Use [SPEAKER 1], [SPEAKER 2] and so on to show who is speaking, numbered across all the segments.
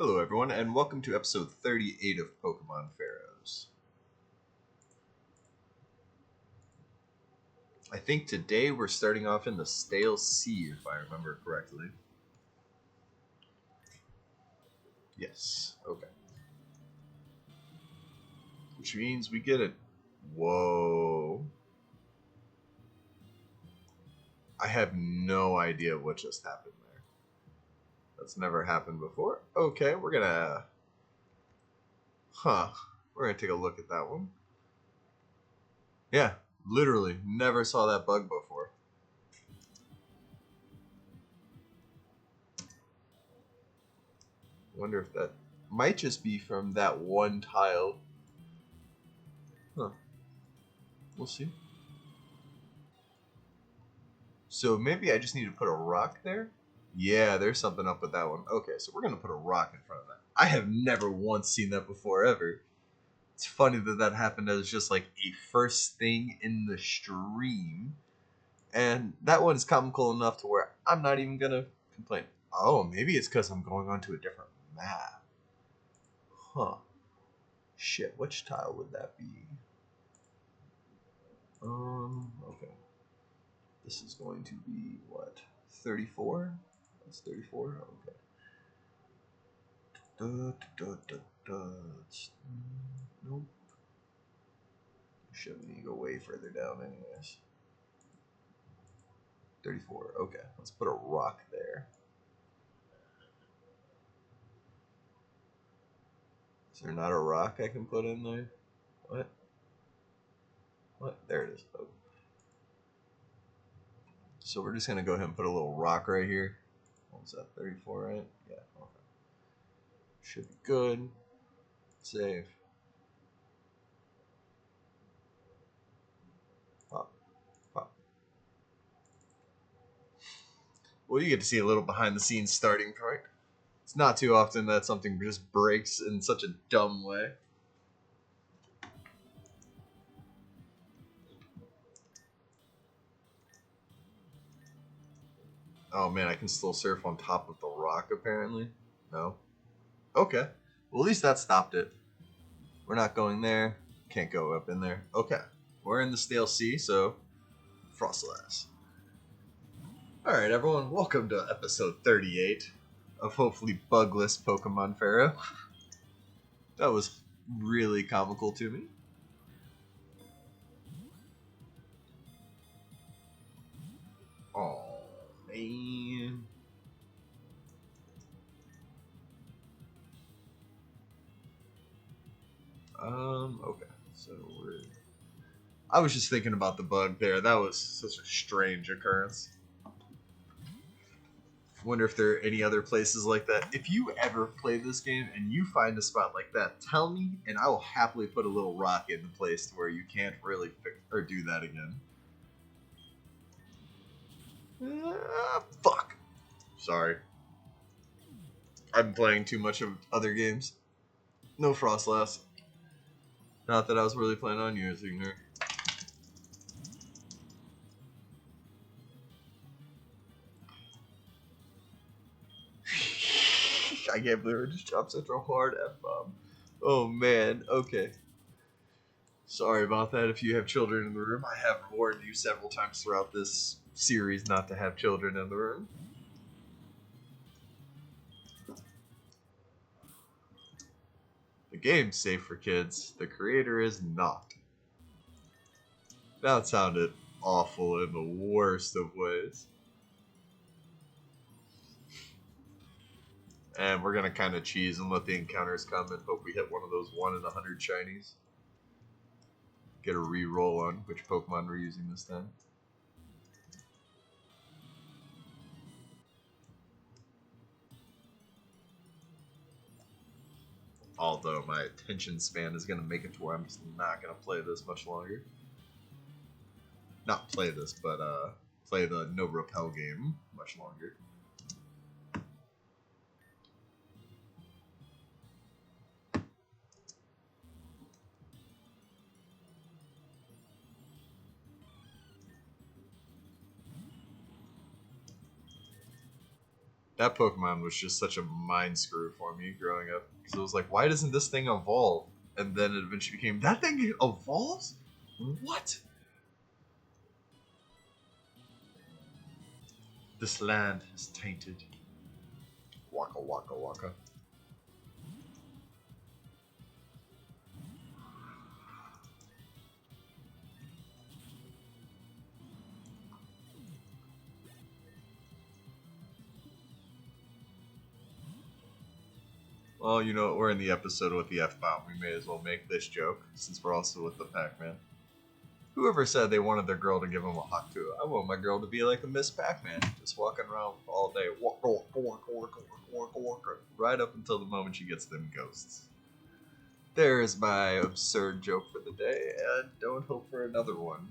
[SPEAKER 1] Hello everyone, and welcome to episode 38 of Pokemon Pharaohs. I think today we're starting off in the Stale Sea, if I remember correctly. Yes, okay. Which means we get it. Whoa. I have no idea what just happened there. That's never happened before. Okay, we're gonna... We're gonna take a look at that one. Yeah, literally never saw that bug before. Wonder if that might just be from that one tile. Huh. We'll see. So maybe I just need to put a rock there? Yeah, there's something up with that one. Okay, so we're going to put a rock in front of that. I have never once seen that before, ever. It's funny that that happened as just like a first thing in the stream. And that one's comical enough to where I'm not even going to complain. Oh, maybe it's because I'm going on to a different map. Huh. Shit, which tile would that be? Okay. This is going to be, what, 34? That's 34? Okay. Nope. Should we need to go way further down anyways. 34. Okay, let's put a rock there. Is there not a rock I can put in there? What? What? There it is. Oh. So we're just going to go ahead and put a little rock right here. What was that? 34, right? Yeah. Okay. Should be good. Save. Pop. Pop. Well, you get to see a little behind the scenes starting point. It's not too often that something just breaks in such a dumb way. Oh man, I can still surf on top of the rock apparently. No? Okay. Well, at least that stopped it. We're not going there. Can't go up in there. Okay. We're in the Stale Sea, so Frostlass. Alright everyone, welcome to episode 38 of hopefully bugless Pokemon Pharaoh. That was really comical to me. Oh man. Okay. So we're... I was just thinking about the bug there. That was such a strange occurrence. Wonder if there are any other places like that. If you ever play this game and you find a spot like that, tell me, and I will happily put a little rock in the place to where you can't really fix or do that again. Fuck. Sorry. I'm playing too much of other games. No Frostlass. Not that I was really planning on using her. I can't believe I just dropped such a hard F-bomb. Oh man, okay. Sorry about that if you have children in the room. I have warned you several times throughout this series not to have children in the room. The game's safe for kids. The creator is not. That sounded awful in the worst of ways. And we're gonna kind of cheese and let the encounters come and hope we hit one of those 1 in 100 shinies. Get a re-roll on which Pokemon we're using this time. Although my attention span is going to make it to where I'm just not going to play this much longer. Not play this, but play the No Repel game much longer. That Pokemon was just such a mind screw for me growing up. Because it was like, why doesn't this thing evolve? And then it eventually became, that thing evolves? What? This land is tainted. Waka waka waka. Well, you know, we're in the episode with the F-bomb. We may as well make this joke, since we're also with the Pac-Man. Whoever said they wanted their girl to give them a Haku? I want my girl to be like a Miss Pac-Man, just walking around all day, right up until the moment she gets them ghosts. There's my absurd joke for the day, and don't hope for another one.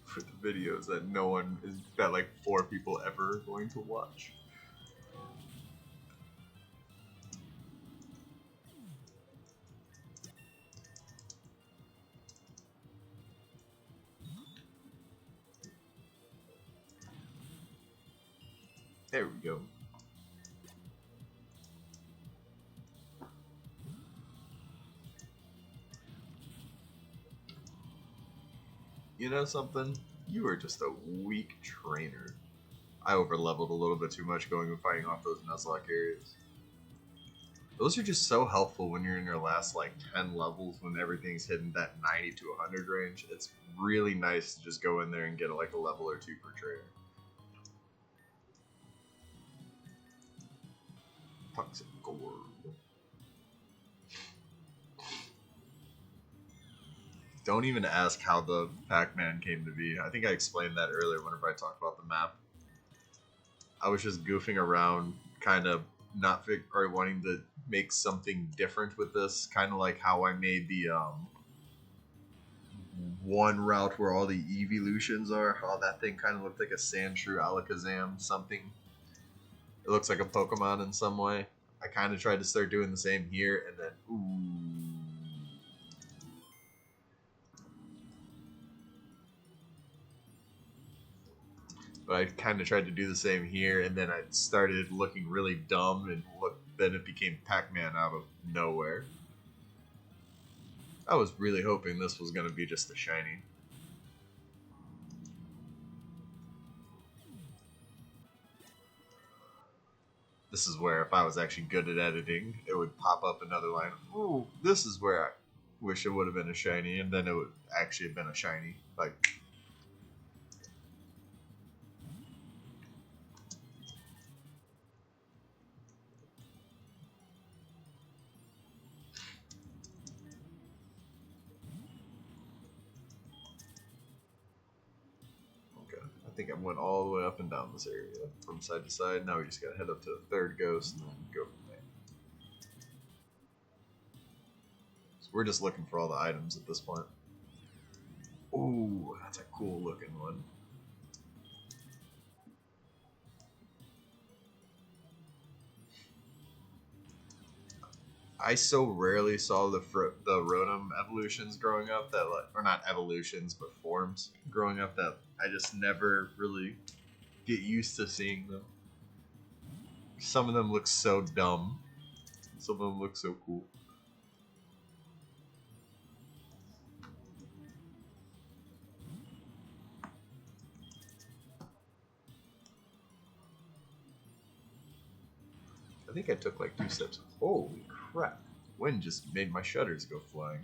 [SPEAKER 1] For the videos that no one is, that like 4 people ever are going to watch. There we go. You know something? You are just a weak trainer. I overleveled a little bit too much going and fighting off those Nuzlocke areas. Those are just so helpful when you're in your last like 10 levels when everything's hitting that 90 to 100 range. It's really nice to just go in there and get like a level or 2 per trainer. Toxic Gourd. Don't even ask how the Pac-Man came to be. I think I explained that earlier whenever I talked about the map. I was just goofing around, kind of not or wanting to make something different with this. Kind of like how I made the one route where all the evolutions are. How that thing kind of looked like a Sandshrew, Alakazam, something. It looks like a Pokemon in some way. I kind of tried to start doing the same here, and then ooh. But I kind of tried to do the same here, and then I started looking really dumb, and then it became Pac-Man out of nowhere. I was really hoping this was going to be just a shiny. This is where, if I was actually good at editing, it would pop up another line. Ooh, this is where I wish it would have been a shiny, and then it would actually have been a shiny. Like, I think I went all the way up and down this area from side to side. Now we just gotta head up to the 3rd ghost and then go from there. So we're just looking for all the items at this point. Ooh, that's a cool looking one. I so rarely saw the Rotom evolutions growing up that, like, or not evolutions, but forms growing up that I just never really get used to seeing them. Some of them look so dumb. Some of them look so cool. I think I took like 2 steps. Holy crap. Wind just made my shutters go flying.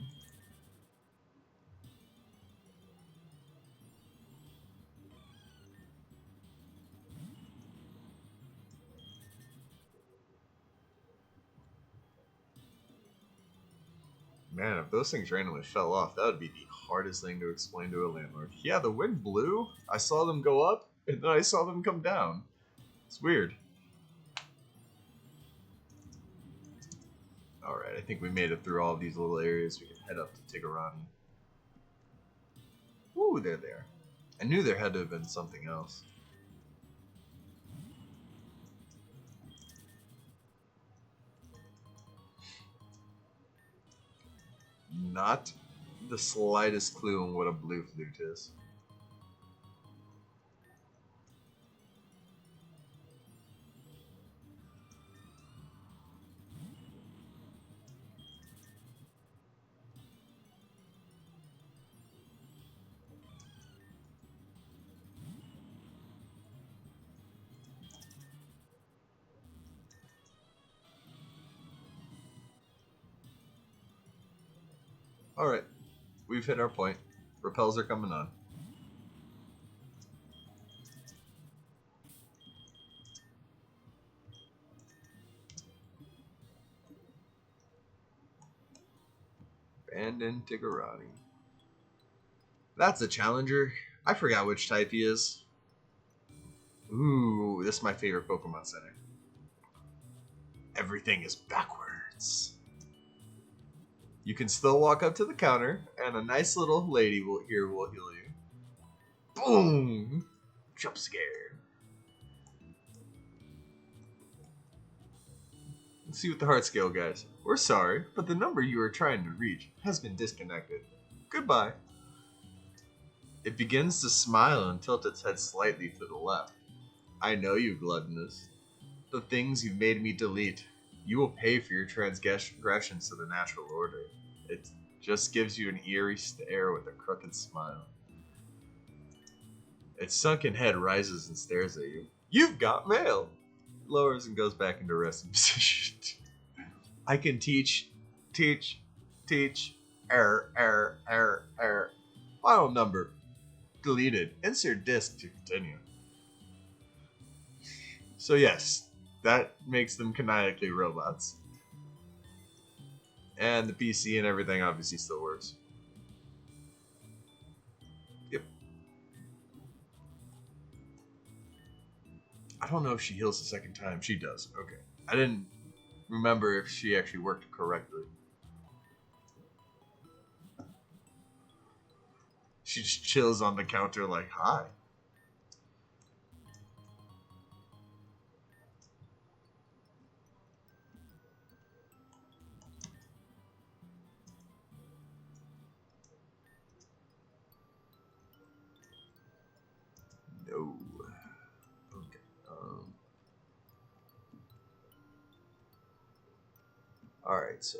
[SPEAKER 1] Man, if those things randomly fell off, that would be the hardest thing to explain to a landlord. Yeah, the wind blew. I saw them go up, and then I saw them come down. It's weird. Alright, I think we made it through all these little areas. We can head up to Tigarani. Ooh, they're there. I knew there had to have been something else. Not the slightest clue on what a blue flute is. Alright. We've hit our point. Repels are coming on. Abandoned Tigarani. That's a challenger. I forgot which type he is. Ooh, this is my favorite Pokemon Center. Everything is backwards. You can still walk up to the counter, and a nice little lady will heal you. Boom! Jump scare. Let's see what the heart scale, guys. We're sorry, but the number you are trying to reach has been disconnected. Goodbye. It begins to smile and tilt its head slightly to the left. I know you, gluttonous. The things you've made me delete. You will pay for your transgressions to the natural order. It just gives you an eerie stare with a crooked smile. Its sunken head rises and stares at you. You've got mail! Lowers and goes back into resting position. I can teach. Error. Final number. Deleted. Insert disk to continue. So yes, that makes them canonically robots. And the PC and everything obviously still works. Yep. I don't know if she heals the second time. She does. Okay. I didn't remember if she actually worked correctly. She just chills on the counter like, hi. No. Okay. Alright, so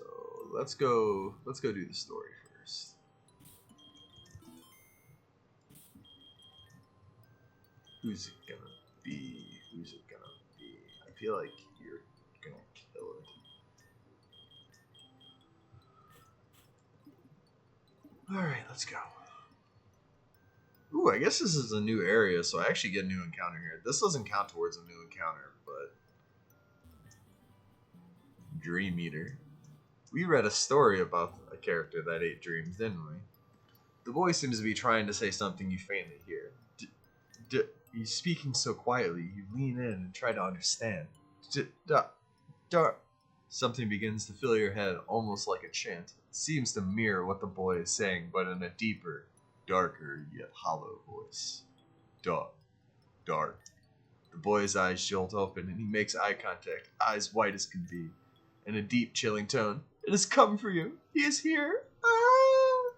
[SPEAKER 1] let's go do the story first. Who's it gonna be? I feel like you're gonna kill it. Alright, let's go. Ooh, I guess this is a new area, so I actually get a new encounter here. This doesn't count towards a new encounter, but... Dream Eater. We read a story about a character that ate dreams, didn't we? The boy seems to be trying to say something you faintly hear. He's speaking so quietly, you lean in and try to understand. Something begins to fill your head, almost like a chant. It seems to mirror what the boy is saying, but in a deeper, darker, yet hollow voice. Dark. The boy's eyes jolt open, and he makes eye contact, eyes white as can be. In a deep, chilling tone, it has come for you. He is here. Ah!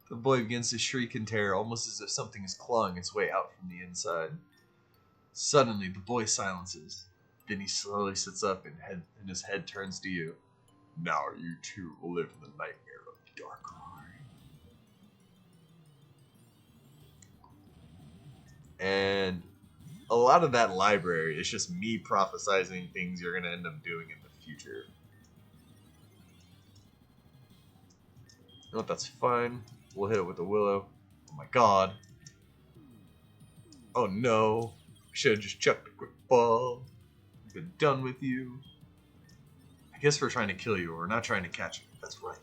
[SPEAKER 1] The boy begins to shriek in terror, almost as if something is clawing its way out from the inside. Suddenly, the boy silences. Then he slowly sits up, and his head turns to you. Now you too will live in the nightmare of Darkrai. And a lot of that library is just me prophesizing things you're going to end up doing in the future. You know what, that's fine. We'll hit it with the Willow. Oh my god. Oh no. Should have just chucked a quick ball. I've been done with you. I guess we're trying to kill you, or we're not trying to catch you. That's right.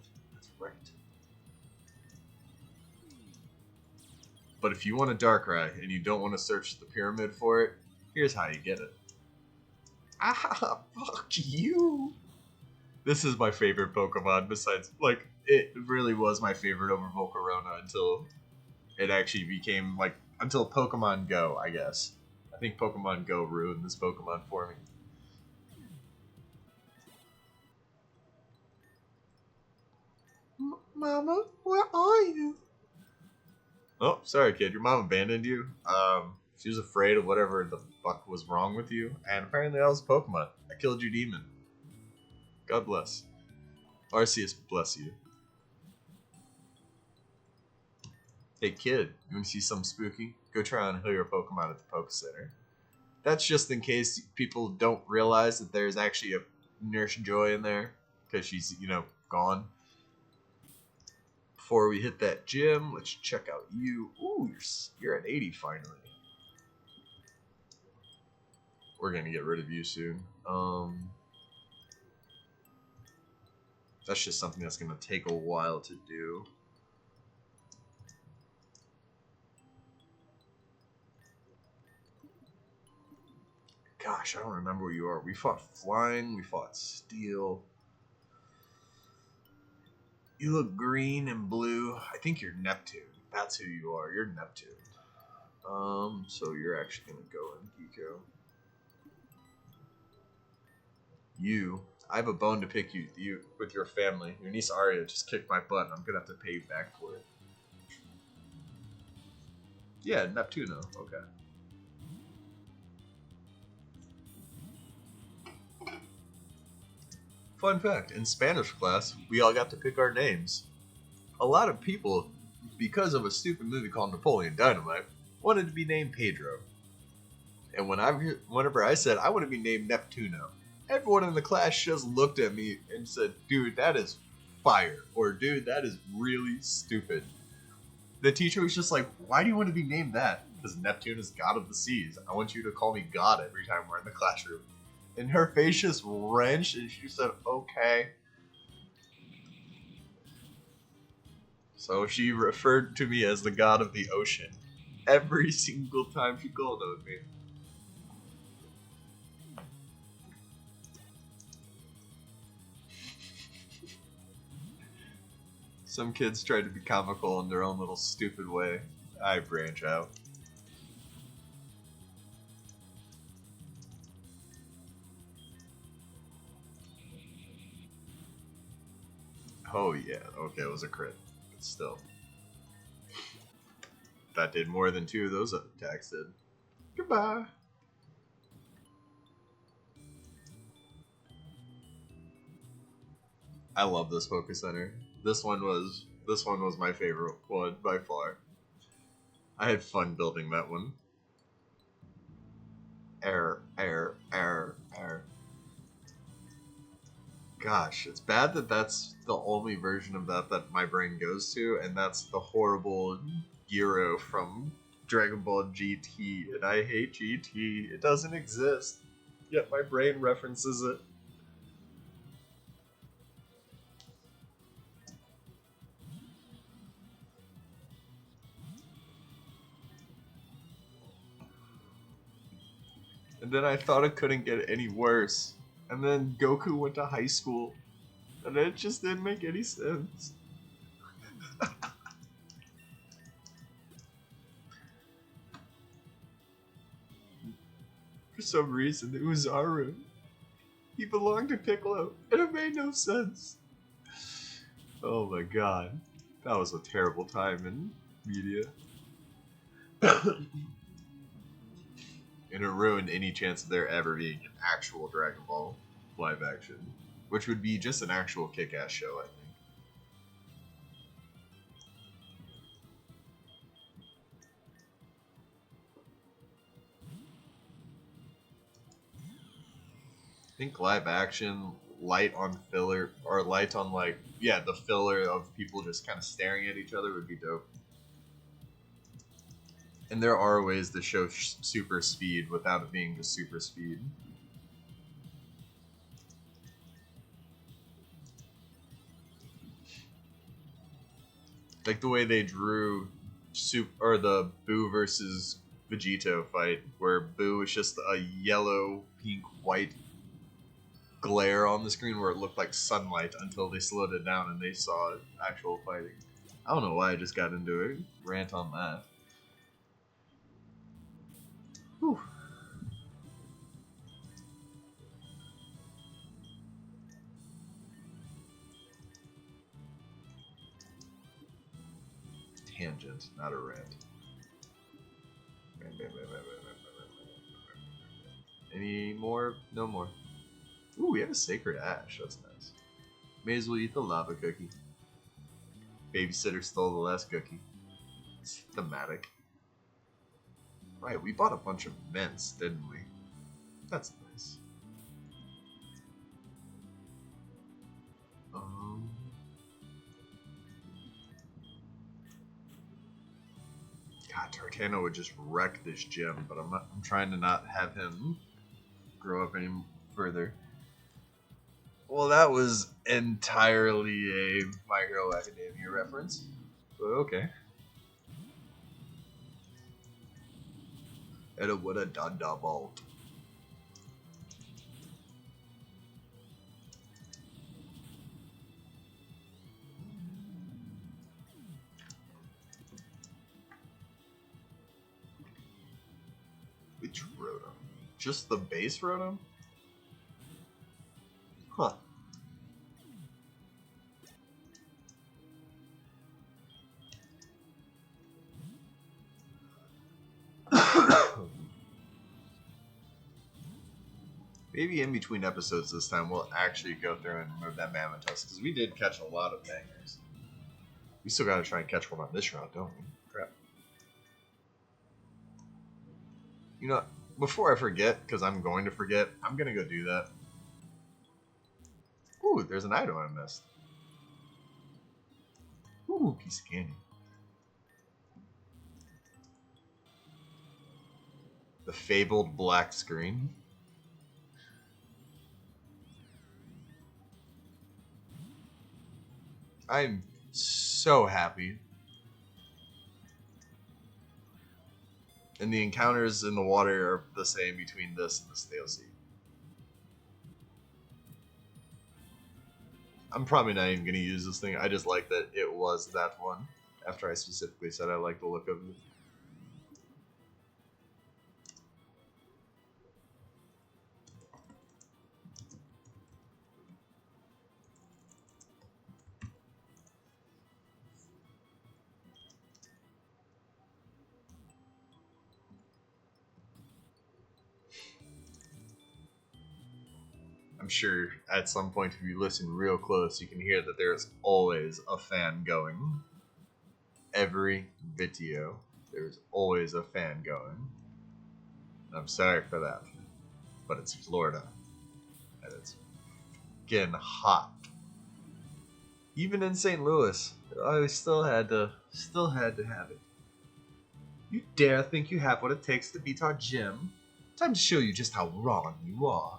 [SPEAKER 1] But if you want a Darkrai and you don't want to search the pyramid for it, here's how you get it. Ah, fuck you. This is my favorite Pokemon besides, like, it really was my favorite over Volcarona until it actually became, like, until Pokemon Go, I guess. I think Pokemon Go ruined this Pokemon for me. Mama, where are you? Oh, sorry, kid. Your mom abandoned you. She was afraid of whatever the fuck was wrong with you, and apparently that was Pokemon. I killed your demon. God bless. Arceus bless you. Hey, kid. You want to see something spooky? Go try and heal your Pokemon at the Poke Center. That's just in case people don't realize that there's actually a Nurse Joy in there, because she's, gone. Before we hit that gym, let's check out you. Ooh, you're at 80 finally. We're gonna get rid of you soon. That's just something that's gonna take a while to do. Gosh, I don't remember where you are. We fought flying, we fought steel. You look green and blue. I think you're Neptune. That's who you are. You're Neptune. So you're actually gonna go in, Geeko. I have a bone to pick you with your family. Your niece Arya just kicked my butt, and I'm gonna have to pay you back for it. Yeah, Neptuno. Okay. Fun fact, in Spanish class, we all got to pick our names. A lot of people, because of a stupid movie called Napoleon Dynamite, wanted to be named Pedro. And whenever I said I want to be named Neptuno, everyone in the class just looked at me and said, dude, that is fire. Or, dude, that is really stupid. The teacher was just like, why do you want to be named that? Because Neptune is god of the seas. I want you to call me God every time we're in the classroom. And her face just wrenched, and she said, okay. So she referred to me as the god of the ocean every single time she called on me. Some kids try to be comical in their own little stupid way. I branch out. Oh yeah, okay, it was a crit. But still. That did more than 2 of those attacks did. Goodbye. I love this focus center. This one was my favorite one by far. I had fun building that one. Error. Gosh, it's bad that that's the only version of that my brain goes to, and that's the horrible Gyro from Dragon Ball GT, and I hate GT. It doesn't exist, yet my brain references it. And then I thought it couldn't get any worse. And then Goku went to high school. And it just didn't make any sense. For some reason, it was Aru. He belonged to Piccolo, and it made no sense. Oh my god. That was a terrible time in media. And it ruined any chance of there ever being an actual Dragon Ball live action. Which would be just an actual kick-ass show, I think. I think live action, light on filler, or light on like, yeah, the filler of people just kind of staring at each other would be dope. And there are ways to show super speed without it being just super speed. Like the way they drew the Boo versus Vegito fight, where Boo was just a yellow, pink, white glare on the screen where it looked like sunlight until they slowed it down and they saw actual fighting. I don't know why I just got into a rant on that. Whew. Tangent, not a rant. Any more? No more. Ooh, we have a Sacred Ash. That's nice. May as well eat the lava cookie. Babysitter stole the last cookie. It's thematic. Right, we bought a bunch of mints, didn't we? That's nice. Cortana would just wreck this gym, but I'm trying to not have him grow up any further. Well, that was entirely a My Hero Academia reference, but okay. And it would have done double. Which Rotom? Just the base Rotom? Huh. Maybe in between episodes this time we'll actually go through and remove that Mammotus, because we did catch a lot of bangers. We still gotta try and catch one on this route, don't we? Crap. You know, before I forget, because I'm going to forget, I'm gonna go do that. Ooh, there's an item I missed. Ooh, piece of candy. The fabled black screen. I'm so happy. And the encounters in the water are the same between this and this DLC. I'm probably not even going to use this thing. I just like that it was that one. After I specifically said I like the look of it. I'm sure at some point if you listen real close you can hear that there's always a fan going. Every video there's always a fan going. I'm sorry for that. But it's Florida. And it's getting hot. Even in St. Louis, I still had to have it. You dare think you have what it takes to beat our gym? Time to show you just how wrong you are.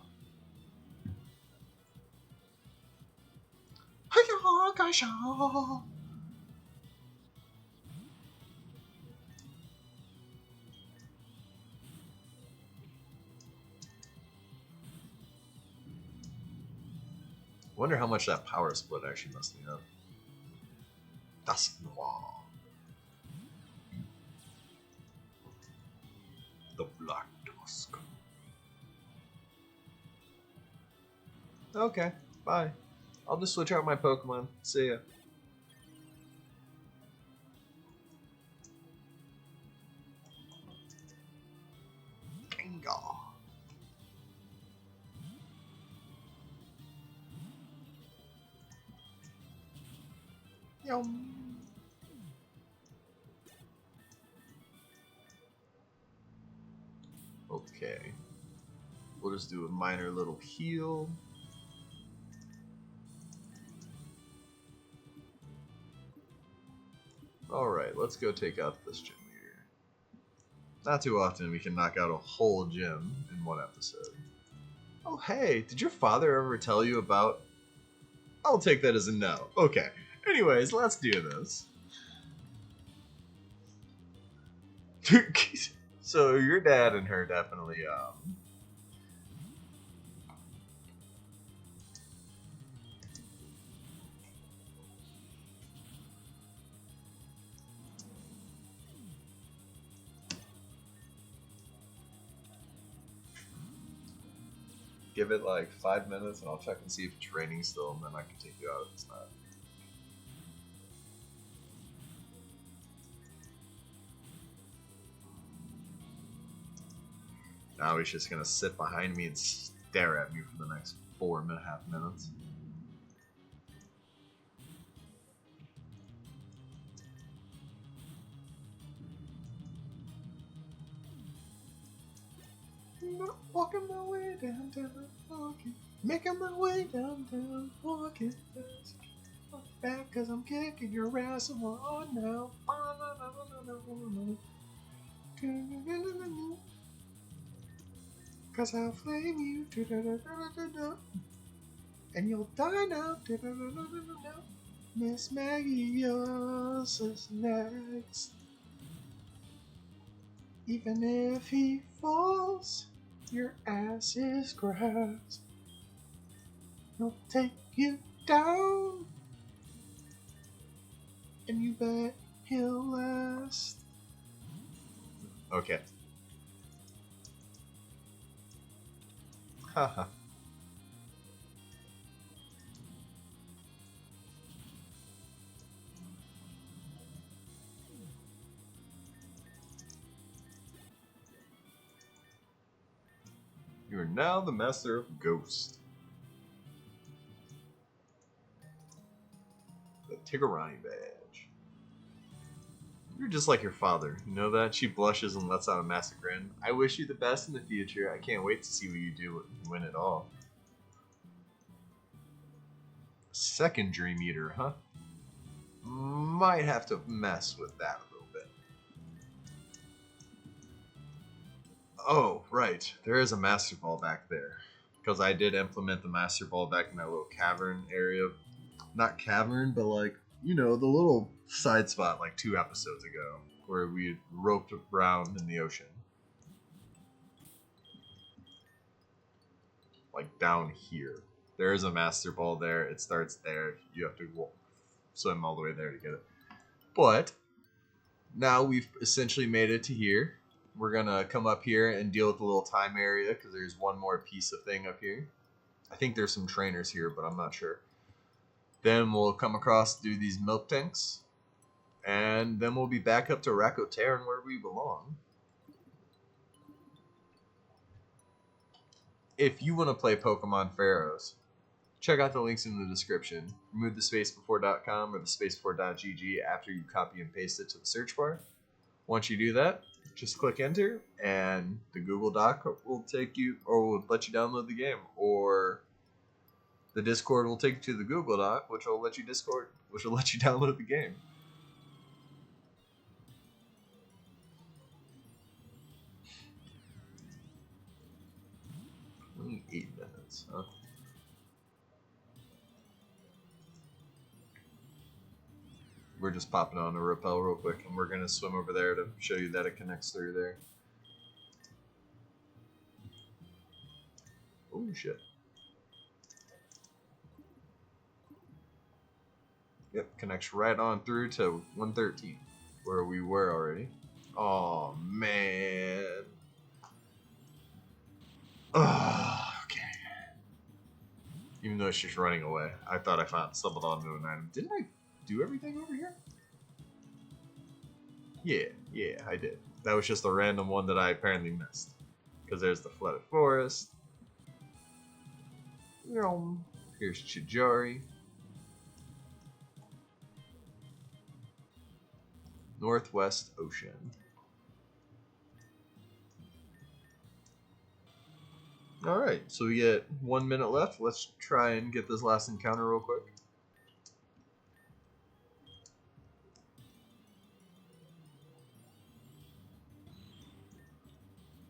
[SPEAKER 1] Wonder how much that power split actually must be up. That's noir. The Black Dusk. Okay, bye. I'll just switch out my Pokemon. See ya. Gengar. Yum. Okay. We'll just do a minor little heal. Alright, let's go take out this gym leader. Not too often we can knock out a whole gym in one episode. Oh hey, did your father ever tell you about... I'll take that as a no. Okay. Anyways, let's do this. So your dad and her definitely give it like 5 minutes and I'll check and see if it's raining still and then I can take you out if it's not. Now he's just gonna sit behind me and stare at me for the next 4.5 minutes. Walking my way downtown, walking, making my way downtown, walking fast. Walk back 'cause I'm kicking your ass on now. Cause I'll flame you. And you'll die now. Miss Maggie, yours is next. Even if he falls, your ass is grass. He'll take you down, and you bet he'll last. Okay. Haha. You are now the master of Ghost. The Tigarani badge. You're just like your father. You know that? She blushes and lets out a massive grin. I wish you the best in the future. I can't wait to see what you do when you win it all. Second Dream Eater, huh? Might have to mess with that a little bit. Oh, right. There is a Master Ball back there. Because I did implement the Master Ball back in that little cavern area. Not cavern, but like, you know, the little side spot like 2 episodes ago. Where we roped around in the ocean. Like down here. There is a Master Ball there. It starts there. You have to swim all the way there to get it. But now we've essentially made it to here. We're gonna come up here and deal with the little time area because there's one more piece of thing up here. I think there's some trainers here, but I'm not sure. Then we'll come across through these milk tanks, and then we'll be back up to Rakotaran where we belong. If you want to play Pokemon Pharaohs, check out the links in the description. Remove the spacebefore.com or the spacebefore.gg after you copy and paste it to the search bar. Once you do that, just click enter, and the Google Doc will take you, or will let you download the game, or the Discord will take you to the Google Doc, which will let you download the game. Only 8 minutes, huh? We're just popping on a rappel real quick, and we're gonna swim over there to show you that it connects through there. Oh shit. Yep, connects right on through to 113, where we were already. Oh man. Okay. Even though she's running away, I thought I stumbled onto an item. Didn't I do everything over here? Yeah, I did. That was just a random one that I apparently missed. Because there's the flooded forest. Here's Chijari. Northwest Ocean. Alright, so we get 1 minute left. Let's try and get this last encounter real quick.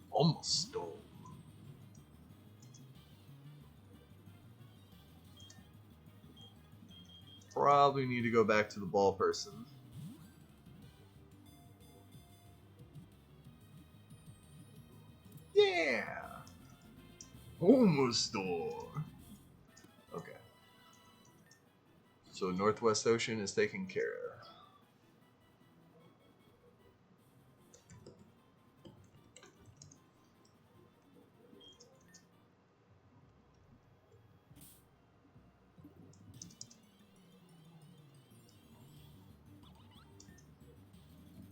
[SPEAKER 1] Almost stole. Probably need to go back to the ball person. Yeah! Almost stole. Okay. So Northwest Ocean is taken care of.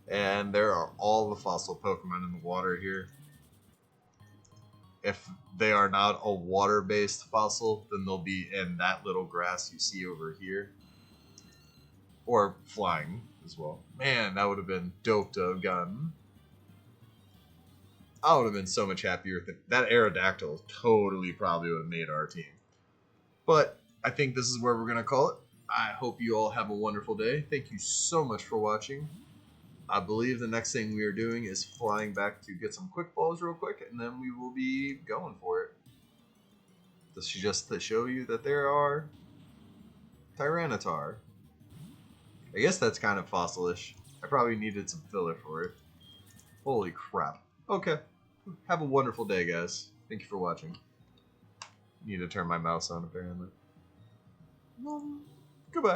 [SPEAKER 1] And there are all the fossil Pokemon in the water here. If they are not a water-based fossil, then they'll be in that little grass you see over here. Or flying as well. Man, that would have been dope to have gotten. I would have been so much happier with it. That Aerodactyl totally probably would have made our team. But I think this is where we're going to call it. I hope you all have a wonderful day. Thank you so much for watching. I believe the next thing we are doing is flying back to get some quick balls real quick, and then we will be going for it. This is just to show you that there are Tyranitar. I guess that's kind of fossilish. I probably needed some filler for it. Holy crap. Okay. Have a wonderful day, guys. Thank you for watching. Need to turn my mouse on, apparently.